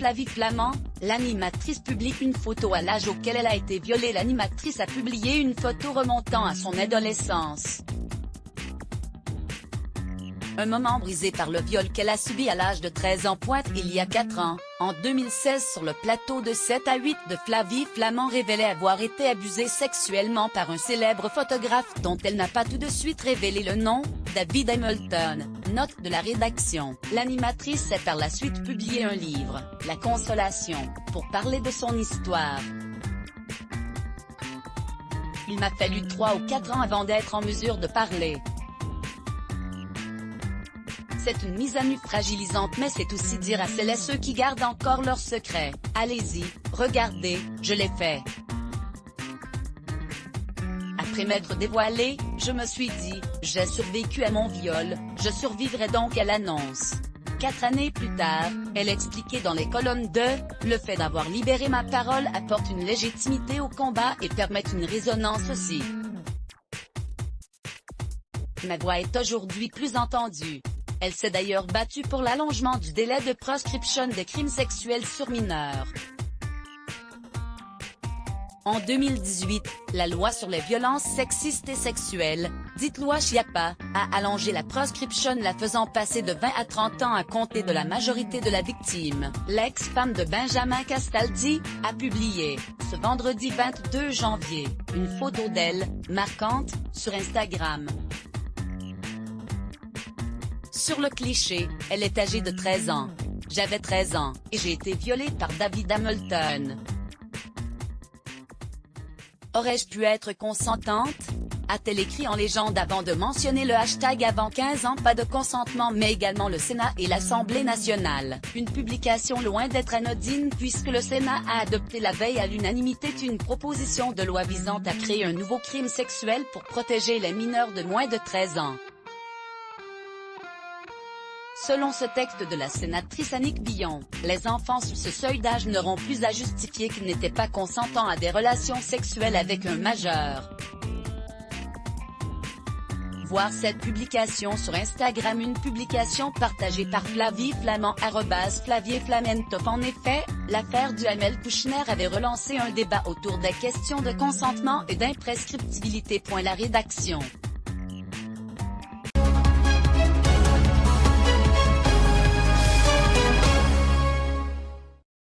Flavie Flament, l'animatrice publie une photo à l'âge auquel elle a été violée. L'animatrice a publié une photo remontant à son adolescence. Un moment brisé par le viol qu'elle a subi à l'âge de 13 ans pointe il y a 4 ans. En 2016 sur le plateau de 7 à 8 de Flavie Flament révélait avoir été abusée sexuellement par un célèbre photographe dont elle n'a pas tout de suite révélé le nom, David Hamilton. Note de la rédaction. L'animatrice a par la suite publié un livre, La Consolation, pour parler de son histoire. Il m'a fallu 3 ou 4 ans avant d'être en mesure de parler. C'est une mise à nu fragilisante, mais c'est aussi dire à celles et ceux qui gardent encore leurs secrets, allez-y, regardez, je l'ai fait. Après m'être dévoilée, je me suis dit, j'ai survécu à mon viol, je survivrai donc à l'annonce. 4 années plus tard, elle expliquait dans les colonnes de « Le fait d'avoir libéré ma parole apporte une légitimité au combat et permet une résonance aussi. Ma voix est aujourd'hui plus entendue. » Elle s'est d'ailleurs battue pour l'allongement du délai de prescription des crimes sexuels sur mineurs. En 2018, la loi sur les violences sexistes et sexuelles, dite loi Schiappa, a allongé la prescription, la faisant passer de 20 à 30 ans à compter de la majorité de la victime. L'ex-femme de Benjamin Castaldi a publié, ce vendredi 22 janvier, une photo d'elle, marquante, sur Instagram. Sur le cliché, elle est âgée de 13 ans. J'avais 13 ans, et j'ai été violée par David Hamilton. Aurais-je pu être consentante? A-t-elle écrit en légende avant de mentionner le hashtag avant 15 ans, pas de consentement, mais également le Sénat et l'Assemblée nationale. Une publication loin d'être anodine puisque le Sénat a adopté la veille à l'unanimité une proposition de loi visant à créer un nouveau crime sexuel pour protéger les mineurs de moins de 13 ans. Selon ce texte de la sénatrice Annick Billon, les enfants sous ce seuil d'âge n'auront plus à justifier qu'ils n'étaient pas consentants à des relations sexuelles avec un majeur. Voir cette publication sur Instagram, une publication partagée par Flavie Flament @FlavieFlamentof. En effet, l'affaire du Hamel Kouchner avait relancé un débat autour des questions de consentement et d'imprescriptibilité. La rédaction.